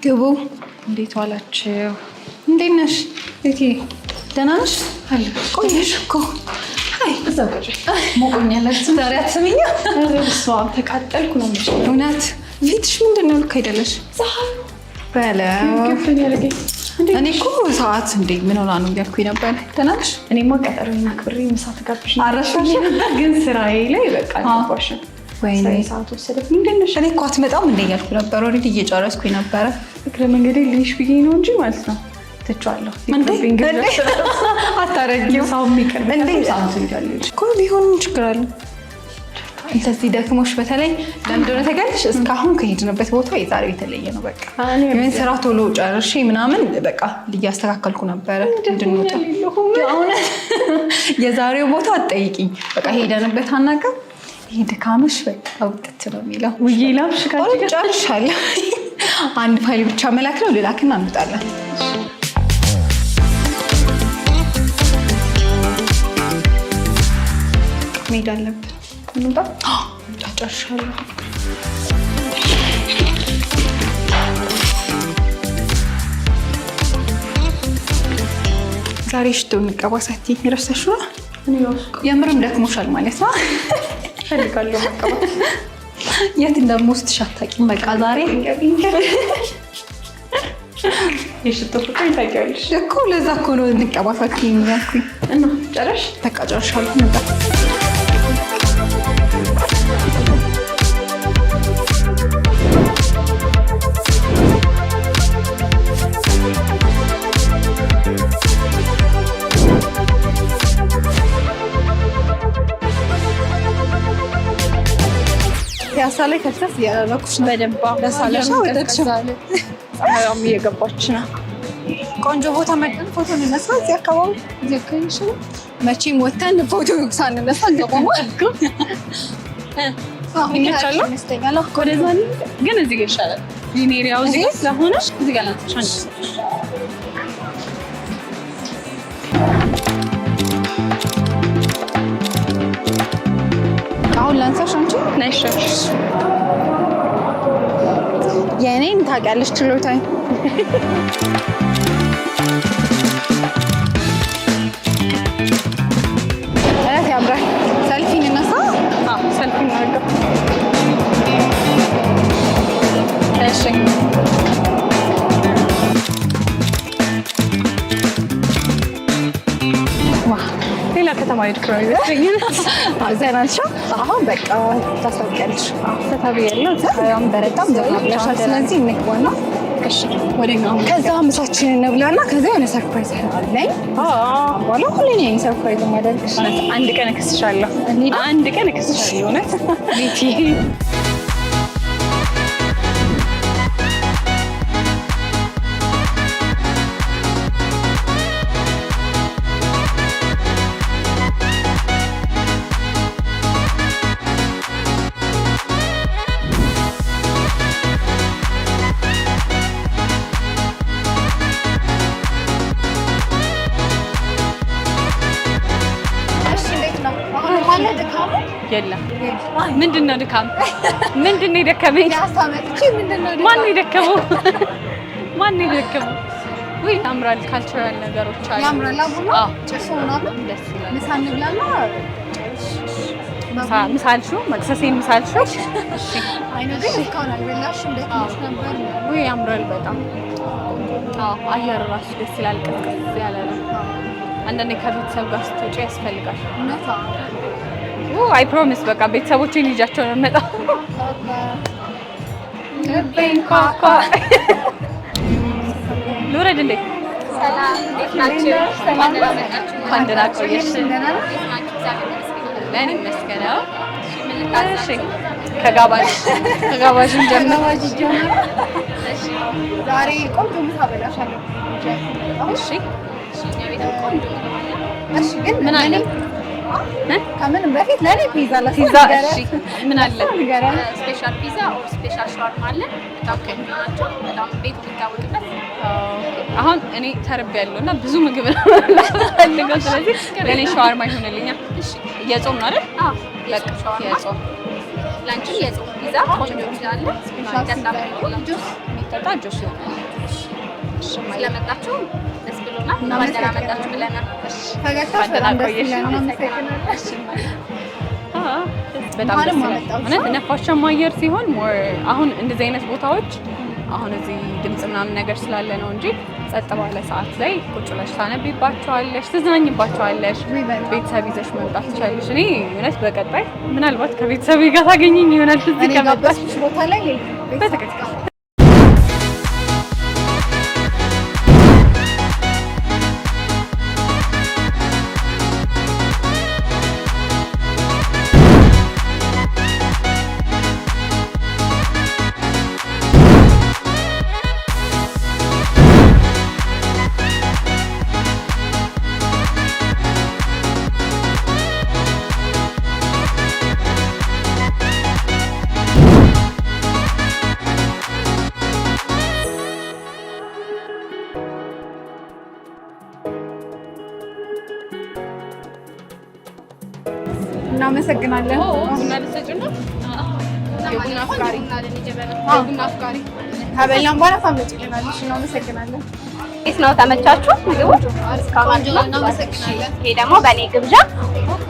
ግቡ። እንዴት ዋላችሁ? እንዴት ነሽ? እቴ ደህና ነሽ? አለ ቆየሽ እኮ። አይ እዛው ቀጭ ሞቆኛለች። ዛሬ አትሰሚኛ? እሷ ተቃጠልኩ ነው የምልሽ። እውነት ፊትሽ ምንድነው? ልክ አይደለሽ። እኔ እኮ ሰዓት እንዴ ምን ሆና ነው እያልኩኝ ነበር። ደህና ነሽ? እኔማ ቀጠሮና ክብሬ ምሳ ተጋብሽ አረሽኝ ነበር፣ ግን ስራዬ ላይ በቃ አልኳሽም። ወይኔ ሰዓት ወሰደብኝ። ምንድን ነሽ? እኔ እኮ አትመጣም እንደ እያልኩ ነበር። ኦልሬዲ እየጨረስኩኝ ነበረ። እግረ መንገዴ ልይሽ ብዬ ነው እንጂ ማለት ነው። ትቼዋለሁ። አታረጊው። ሰው የሚቀር እንዴ ሰዓት ይላልሽ እኮ ቢሆን ችግር አለ። እንደዚህ ደክሞሽ በተለይ ለምንድን ነው ተጋልሽ? እስካሁን ከሄድንበት ቦታ የዛሬው የተለየ ነው። በቃ ምን ስራ ቶሎ ጨርሼ ምናምን በቃ እያስተካከልኩ ነበረ እንድንወጣ። የዛሬው ቦታ አትጠይቂኝ። በቃ ሄደንበት አናውቅም። ይሄ ድካምሽ በቃ ውጥት ነው የሚለው። ውዬ ላብሽ ጨርሻለሁ። አንድ ፋይል ብቻ መላክ ነው። ልላክና እንወጣለን። መሄድ አለብን። እንውጣ። ጨርሻለሁ። ዛሬ ሽቶ እንቀባ ሳትይኝ ረሳሽው ነው? የምርም ደክሞሻል ማለት ነው። ፈልጋለሁ መቀባት። የት እንደምወስድሽ አታውቂም። በቃ ዛሬ የሽቶ ፍቅር ታውቂያለሽ እኮ። ለዛ እኮ ነው እንቀባ ሳትይኝ ያልኩኝ። እና ጨረሽ? በቃ ጨርሻለሁ። እንውጣ። ፒያሳ ላይ ከተፍ ያለኩሽ በደንብ ለሳለሽ ፀሐይዋም እየገባች ነው። ቆንጆ ቦታ መጥተን ፎቶ እንነሳ። እዚህ አካባቢ እየከኝሽ መቼም ወተን ፎቶ ሳንነሳ ገባማ እኮ ይመቻል ይመስለኛል። ወደዛ ግን እዚህ ጋር ይሻላል። ሊኔሪያው እዚህ ጋር ስለሆነ እዚህ ጋር ላንተሽ አሁን ላንሳሽ አንቺ ነሽ። የኔን ታውቂያለሽ ችሎታዬ። እረት ያምራል። ሰልፊ እንነሳ። ሰልፊ እናድርገው። እሺ ሌላ ከተማ ሄድኩ ነው ዘናልሻ። አሁን በቃ ታስታውቂያለሽ። ተታብያለሁ። ፀሐይዋም በረታም ዘናብላሻል። ስለዚህ እንግባና ወደኛው ከዛ ምሳችንን እንብላና ከዛ የሆነ ሰርፕራይዝ አለኝ። በኋላ ሁሌ ነኝ ሰርፕራይዝ የማደርግሽ። አንድ ቀን እክስሻለሁ። አንድ ቀን እክስሻለሁ። እውነት ቤቲ የለም። ምንድነው ድካም? ምንድነው የደከመኝ? ማን የደከመው? ማን የደከመው? ወይ ያምራል። ካልቸራል ነገሮች አሉ። ያምራል። አቡና ጭሱ ምናምን ደስ ይላል። ምሳ እንብላና ምሳልሽው መክሰሴን ምሳልሽው። እሺ አይነ ግን እስካሁን አልበላሽም። ደክሞሽ ነበር ወይ? ያምራል በጣም። አየር ራሱ ደስ ይላል። ቅዝቅዝ ያለ ነው። አንዳንዴ ከቤተሰብ ጋር ስትወጪ ያስፈልጋል። እውነት አይ ፕሮሚስ በቃ ቤተሰቦቼን ልጃቸው ነው የምመጣው። ቤንኳኳ ልውረድ እንዴ? ሰላም እንዴት ናችሁ? እንኳን ደህና ቆየሽ። ለእኔ መስገነው ከጋባዥ ጀምር። ዛሬ ቆንጆ ምሳ በላሻለሁ። እሺ እሺ ግን ምን አለ? ከምንም በፊት ለኔ ፒዛ ፒዛ። እሺ ምን አለ? ስፔሻል ፒዛ ኦር ስፔሻል ሻወርማ አለ። በጣም ከሚናቸው በጣም ቤት የሚታወቅበት። አሁን እኔ ተርቤያለሁና ብዙ ምግብ ነው ፈልገው። ስለዚህ ለኔ ሻወርማ ይሆንልኛል። እሺ እየጾም ነው አይደል? አዎ የጾም ላንቺ የጾም ፒዛ ቆንጆ ፒዛ አለ። ጁስ የሚጠጣ ጁስ ይሆናል። ስለመጣችሁ ደስ ብሎናል። እናመሰግናለን ብለናል። ፈገግታሽ በጣም ደስ ይላል። በጣም ደስ ይላል። እውነት ነፋሻማ አየር ሲሆን አሁን እንደዚህ አይነት ቦታዎች አሁን እዚህ ድምጽ ምናምን ነገር ስላለ ነው እንጂ ጸጥ ባለ ሰዓት ላይ ቁጭ ብለሽ ታነቢባቸዋለሽ፣ ትዝናኝባቸዋለሽ፣ ቤተሰብ ይዘሽ መምጣት ትችላለሽ። እኔ እውነት በቀጣይ ምናልባት ከቤተሰብ ጋር ታገኘኝ ይሆናል እዚህ ከመጣሽ ቦታ ላይ በትክክል እናመሰግናለን። ቡና ልትሰጪው ነው? የቡና አፍቃሪ ከበላን በኋላ ታመጭልናለሽ። እናመሰግናለን። እንዴት ነው ተመቻችሁ? ምግቡ እናመሰግናለን። ይሄ ደግሞ በእኔ ግብዣ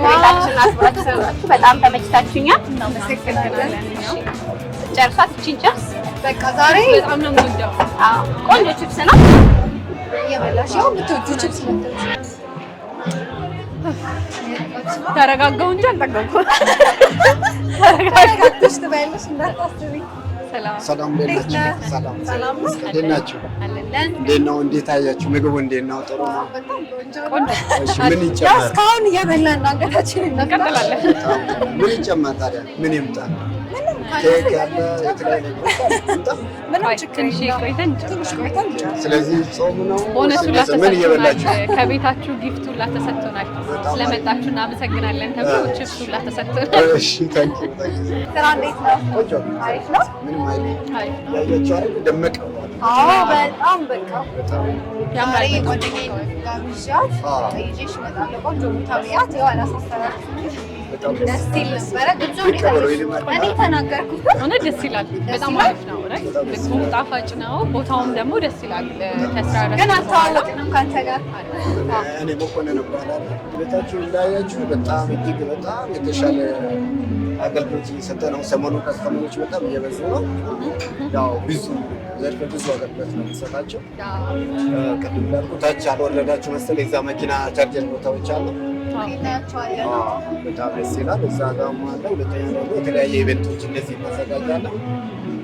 ቤታችን አስባችሁ በጣም ተመችታችሁኛል። እናመሰግናለን። ጨርሷት እቺን ጨርስ። በቃ ዛሬ በጣም ነው የምወደው። ቆንጆ ቺፕስ ነው እየበላሽ ነው የምትወጂው ቺፕስ ነው። ተረጋጋው እንጂ አልጠገብኩም። ተረጋግተሽ ትበያለሽ እንዳታስቢ። ሰላም እንዴት ናችሁ? እንዴት ነው? እንዴት አያችሁ? ምግቡ እንዴት ነው? ጥሩ ነው? እሺ ምን ይጨመር? እስካሁን እየበላን ነው። አንገታችንን እንቀጥላለን። ምን ይጨመር ታዲያ? ምን ይምጣ? ኬክ ያለ የተለያየ ምንም ትንሽ ቆይተን ስለዚህ ጾም ነው። ቦነሱ ምን እየበላችሁ? ከቤታችሁ ጊፍቱ ላተሰጥቶናል። ስለመጣችሁ እናመሰግናለን ተብሎ ቺፕሱ ላተሰጥቶናል። እሺ ታንኪ ስራ እንዴት ነው? ቆንጆ አሪፍ ነው። ምንም አይደለም። ያያችሁ አይደል? ደመቀ። አዎ በጣም በቃ ያምራል። ዛሬ ጓደኛዬን ጋብዣት ይዤሽ እመጣለሁ። ቆንጆ ቦታ ብያት ያው አላሳፈራችሁም። ደስ ይል ነበረ። ግብዣው እኔ ተናገርኩት። እውነት ደስ ይላል። በጣም አሪፍ ነው። ምግቡም ጣፋጭ ነው። ቦታውም ደግሞ ደስ ይላል። ከስራ ግን አልተዋወቅንም ከአንተ ጋር። እኔ መኮንን እባላለሁ። ቤታችሁ እንዳያችሁ በጣም እጅግ በጣም የተሻለ አገልግሎት እየሰጠ ነው። ሰሞኑን ከስተመሮች በጣም እየበዙ ነው። ያው ብዙ ዘርፈ ብዙ አገልግሎት ነው የሚሰጣቸው። ቅድም እንዳልኩ ታች አልወረዳችሁ መሰለኝ እዛ መኪና ቻርጀር ቦታዎች አሉ። በጣም ደስ ይላል። እዛ ጋር አለ። ሁለተኛ ደግሞ የተለያየ ኢቨንቶች እንደዚህ እናዘጋጃለን።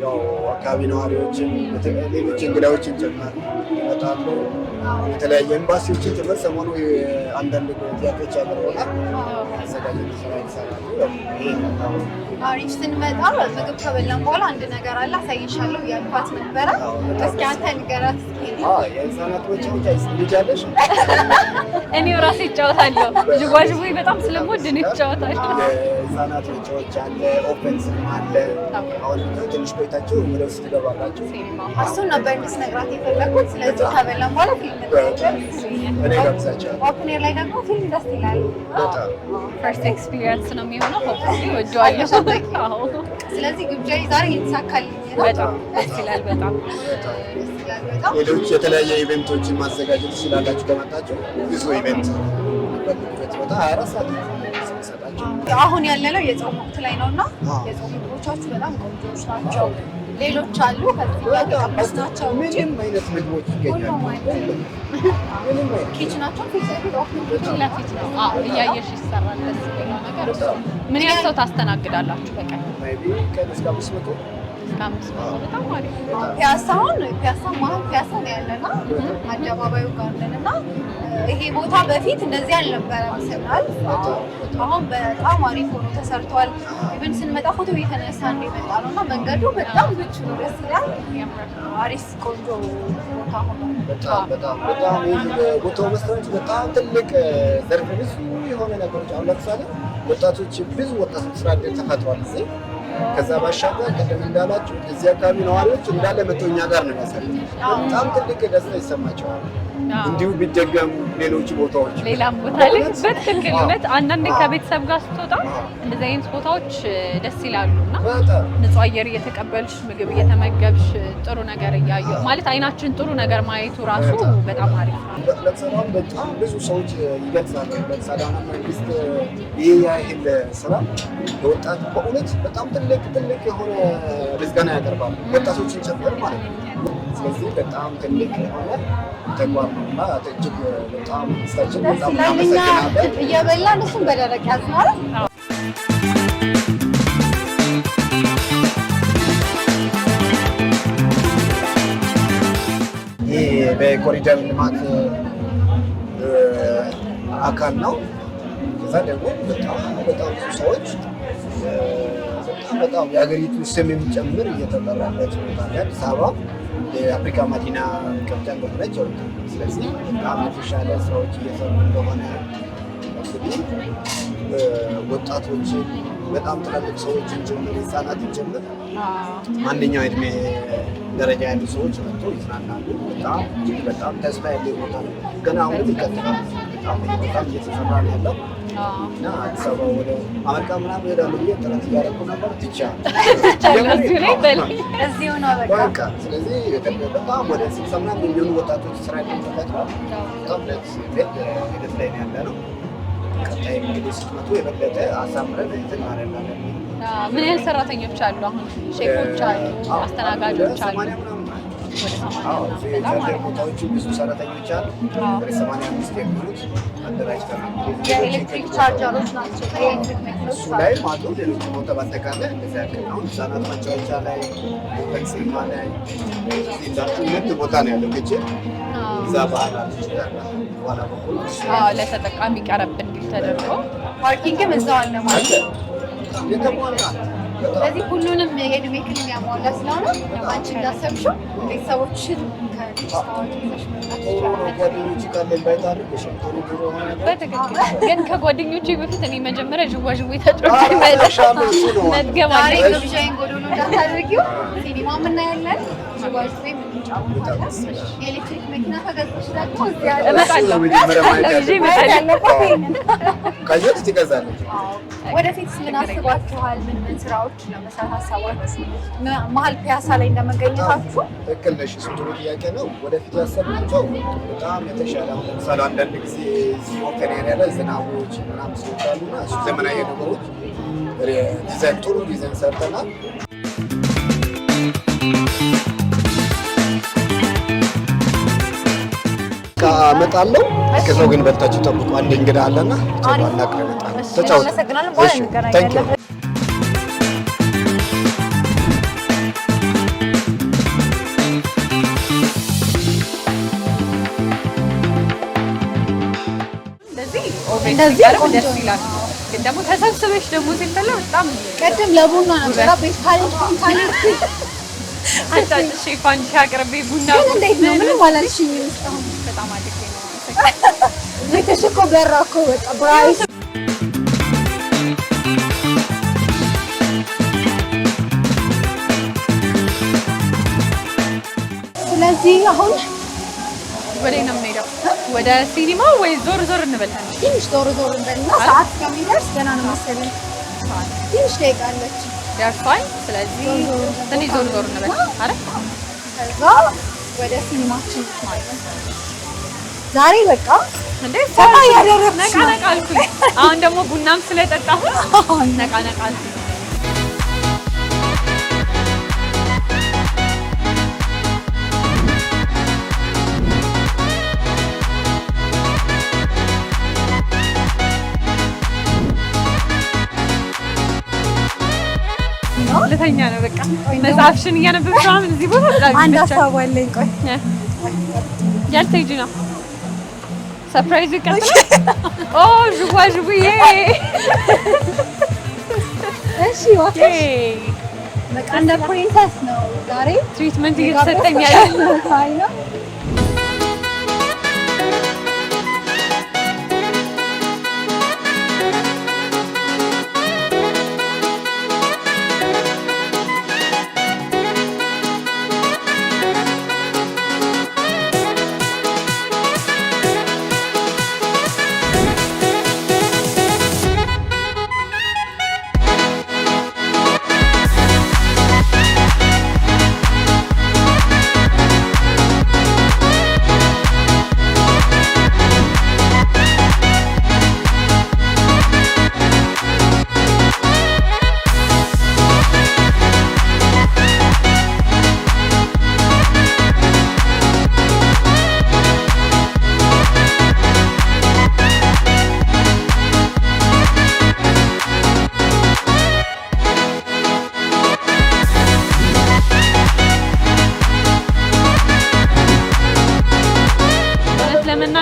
ያው አካባቢ ነዋሪዎችን ሌሎች እንግዳዎችን ጭምር ይመጣሉ። የተለያየ ኤምባሲዎችን ጭምር ሰሞኑ አንዳንድ ጥያቄዎች ያቀርቡናል። አዘጋጅ ስራ ይሰራሉ። አሪፍ ስንመጣ ምግብ ከበላን በኋላ አንድ ነገር አለ አሳይሻለሁ እያልኳት ነበረ። እስኪ አንተ ንገራት። የህፃናት መጫወቻ ልጅ አለሽ? እኔው ራሴ እጫወታለሁ። ዥዋዥዌ በጣም ስለምወድ እኔ እጫወታለሁ። የህፃናት መጫወቻ አለ፣ ኦፕን ሲኒማ አለ። አሁን ትንሽ ቆይታችሁ ወደ ውስጥ ትገባላችሁ። እሱን ነበር እንድትነግራት የፈለኩት። ስለዚህ ከበላን በኋላ ፊልም እኔ ጋብዛቸዋለሁ። ኦፕን ኤር ላይ ደግሞ ፊልም ደስ ይላል። ፈርስት ኤክስፒሪየንስ ነው የሚሆነው። ሆፕፉሊ ወደዋለሁ። ስለዚህ ግብዣዬ ዛሬ እየተሳካልኝ ነው። በጣም ደስ ይላል። በጣም ሌሎች የተለያየ ኢቨንቶችን ማዘጋጀት ትችላላችሁ። ከመጣችሁ ብዙ ኢቨንት በታ 24 ሰዓት ሰጣችሁ። አሁን ያለነው የጾም ወቅት ላይ ነው እና የጾም ምግቦቻችሁ በጣም ቆንጆዎች ናቸው። ሌሎች አሉ ከዚህ ምንም አይነት ምግቦች ይገኛሉ። ኪችናቸው ፊት ለፊት ነው። እያየሽ ይሰራል። ደስ የሚለው ነገር ምን ያህል ሰው ታስተናግዳላችሁ በቀን? ቀን እስከ 500 በጣም አሪፍ። ፒያሳውን መሀል ፒያሳ ነው ያለና አደባባዩ ጋር ነን እና ይሄ ቦታ በፊት እንደዚህ አልነበረም ስናል። አሁን በጣም አሪፍ ሆኖ ተሰርቷል። ኢቭን ስንመጣ ፎቶ የተነሳ እንደመጣ ነው እና መንገዱ በጣም ምቹ ነው፣ ደስ ይላል። አሪፍ ቆንጆ ቦታ ሆኖ በጣም ቦታው መስራት በጣም ትልቅ ዘርፍ ብዙ የሆነ ነገሮች አሁን ለምሳሌ ወጣቶች ብዙ ወጣቶች ስራ ዕድል ተፈጥሯል እዚህ። ከዛ ባሻገር ቅድም እንዳላችሁ እዚህ አካባቢ ነዋሪዎች እንዳለ መተው እኛ ጋር ነው የሚያሳዩት። በጣም ትልቅ ደስታ ይሰማቸዋል። እንዲሁ ቢደገም ሌሎች ቦታዎች ሌላም ቦታ ላይ በትክክል እውነት አንዳንዴ ከቤተሰብ ጋር ስትወጣ እንደዚህ አይነት ቦታዎች ደስ ይላሉና ንጹህ አየር እየተቀበልሽ ምግብ እየተመገብሽ ጥሩ ነገር እያዩ ማለት አይናችን ጥሩ ነገር ማየቱ ራሱ በጣም አሪፍ ነው። ለሰላም በጣም ብዙ ሰዎች ይገልጻሉ። ለሰላም መንግስት ይህ ያህል ስራ ለወጣት በእውነት በጣም ትልቅ የሆነ ምስጋና ያቀርባሉ፣ ወጣቶችን ጨምሮ ማለት ነው። ስለዚህ በጣም ትልቅ የሆነ ተግባር ነው እና እጅግ በጣም ስታችን በጣም እናመሰግናለን። እየበላን እሱን በደረቅ ያዝናል። ይህ በኮሪደር ልማት አካል ነው። ከዛ ደግሞ በጣም ብዙ ሰዎች በጣም የሀገሪቱ ስም የሚጨምር እየተጠራለት ቦታ አዲስ አበባ የአፍሪካ መዲና መቀመጫ እንደሆነች። ስለዚህ በጣም የተሻለ ስራዎች እየሰሩ እንደሆነ እንግዲህ ወጣቶችን በጣም ትላልቅ ሰዎችን ጭምር ህፃናትን ጭምር ማንኛው እድሜ ደረጃ ያሉ ሰዎች መጥቶ ይዝናናሉ። በጣም ተስፋ ያለ ቦታ ነው። ገና አሁንም ይቀጥላል። በጣም እየተሰራ ነው ያለው እና አዲስ አበባ ወደ አሜሪካ ምናምን እሄዳለሁ ብዬ ጥረት እያደረኩ ነበር። እዚሁ ነው በቃ። ስለዚህ በጣም ወደ 60 ምናምን የሚሆኑ ወጣቶች ስራ ይፈጥራል። በጣም ሂደት ላይ ነው ያለ ነው። ቀጣይ እንግዲህ ስትመጡ የበለጠ አሳምረን እንትን እናደርጋለን። ምን ያህል ሰራተኞች አሉ? አሁን ሼፎች አሉ፣ አስተናጋጆች አሉ። ቦታዎቹ ብዙ ሰራተኞች አሉ። ወደ 85 የሚሆኑት አደራጅተናል። የኤሌክትሪክ ቻርጀሮች ናቸው። እሱ ላይ ማቶ ሌሎች ቦታ በአጠቃላይ እንደዚያ ያክል አሁን ህጻናት መጫወቻ ላይ በንስማ ላይ እንዳልኩ 2 ቦታ ነው ያለው። ክችል እዛ ባህል አለ በኋላ በኩል ለተጠቃሚ ቀረብ እንዲል ተደርጎ ፓርኪንግም እዛው አለ ማለት ነው። የተሟላ ስለዚህ ሁሉንም የእድሜ ክልል ያሟላ ስለሆነ አንቺ እንዳሰብሽው ቤተሰቦችን በትክክል ግን ከጓደኞቼ በፊት እኔ መጀመሪያ ዥዋዥዌ ተጫውቼ መድገም አለኝ። ግብዣዬን ጎዶሎ እንዳታደርጊው። ሲኒማ የምናያለን፣ ዥዋዥዌ የምንጫወታለን። የኤሌክትሪክ መኪና ከገዛሽ ደግሞ እመጣለሁ። ከዚህ ትገዛለች። ወደፊት ምን አስባችኋል? ምን ስራዎች ለመስራት አሰባችሁ? መሀል ፒያሳ ላይ እንደመገኘታችሁ ትክክል ነሽ። እሱ ጥሩ ጥያቄ ነው። ወደፊት ያሰብናቸው በጣም የተሻለ አሁን ለምሳሌ አንዳንድ ጊዜ እዚህ ሞተር ኤሪያ ላይ ዝናቦች ምናምን ሰዎች አሉና እሱ ዘመናዊ ነገሮች ዲዛይን ጥሩ ዲዛይን ሰርተናል። እመጣለሁ። እስከዛው ግን በልታችሁ ጠብቁ። አንድ እንግዳ አለና ተጫወቱ። እንደዚህ ደስ ይላል። ግን ደግሞ ተሰብስበሽ ደግሞ ሲበላ በጣም ቅድም ለቡና ነበረ ቤት አንቺ ፋንዲሻ አቅርቤ ቡና እንዴት ነው? ምንም አላልሽኝም እስካሁን። በጣም አድርጌ ነው ቤትሽ እኮ በራ እኮ በቃ ብራይስ። ስለዚህ አሁን ወደ ነው የምንሄደው? ወደ ሲኒማ ወይ ዞር ዞር እንበላለን? ትንሽ ዞር እንበልና ሰዓት ከሚደርስ ገና ነው መሰለኝ ትንሽ ደቂቃ አለች ደርሷል። ስለዚህ ትንሽ ዞር ዞር እንበል አይደል? ከዛ ወደ ሲኒማችን ማለት ነው። ዛሬ በቃ እንዴ ሰማ ያደረግሽ ነቃ ነቃ አልኩኝ። አሁን ደግሞ ቡናም ስለጠጣሁ ነቃ ነቃ አልኩኝ። ልተኛ ነው በቃ። መጽሐፍሽን እያነበብሽ አሁን እዚህ ቦታ አንድ ሀሳብ አለኝ። ቆይ ያልተይጂ ነው ሰርፕራይዝ ይቀጥላል። ኦ ዥዋዥዌ እሺ ኦኬ። በቃ እንደ ፕሪንሰስ ነው ዛሬ ትሪትመንት እየተሰጠኝ ያለው አይና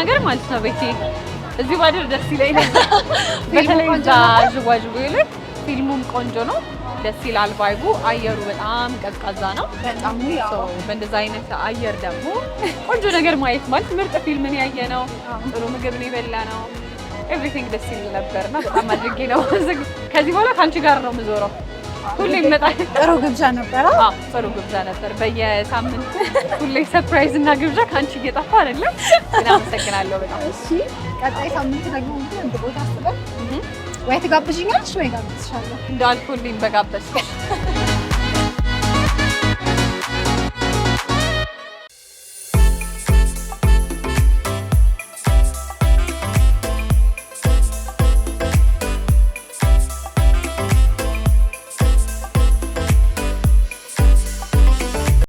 ለመናገር ማለት ነው ቤቴ እዚህ ባደር ደስ ይለኝ ነበር። በተለይ እዛ ዥዋዥዌ ላይ ፊልሙም ቆንጆ ነው፣ ደስ ይላል ቫይቡ። አየሩ በጣም ቀዝቃዛ ነው በጣም ያው በእንደዛ አይነት አየር ደግሞ ቆንጆ ነገር ማየት ማለት ምርጥ ፊልምን ያየ ነው፣ ጥሩ ምግብ ነው የበላ ነው። ኤቭሪቲንግ ደስ ይል ነበርና በጣም አድርጌ ነው ከዚህ በኋላ ከአንቺ ጋር ነው የምዞረው። ሁሌ ይመጣል። ጥሩ ግብዣ ነበረ። ጥሩ ግብዣ ነበር። በየሳምንቱ ሁሌ ሰርፕራይዝ እና ግብዣ ከአንቺ እየጠፋ አይደለም። አመሰግናለሁ በጣም። እሺ ቀጣይ ሳምንት ደግሞ አንድ ቦታ አስበን ወይ ትጋብዥኛለሽ ወይ ጋብዝሻለሁ እንዳልኩልኝ በጋበዝኩሽ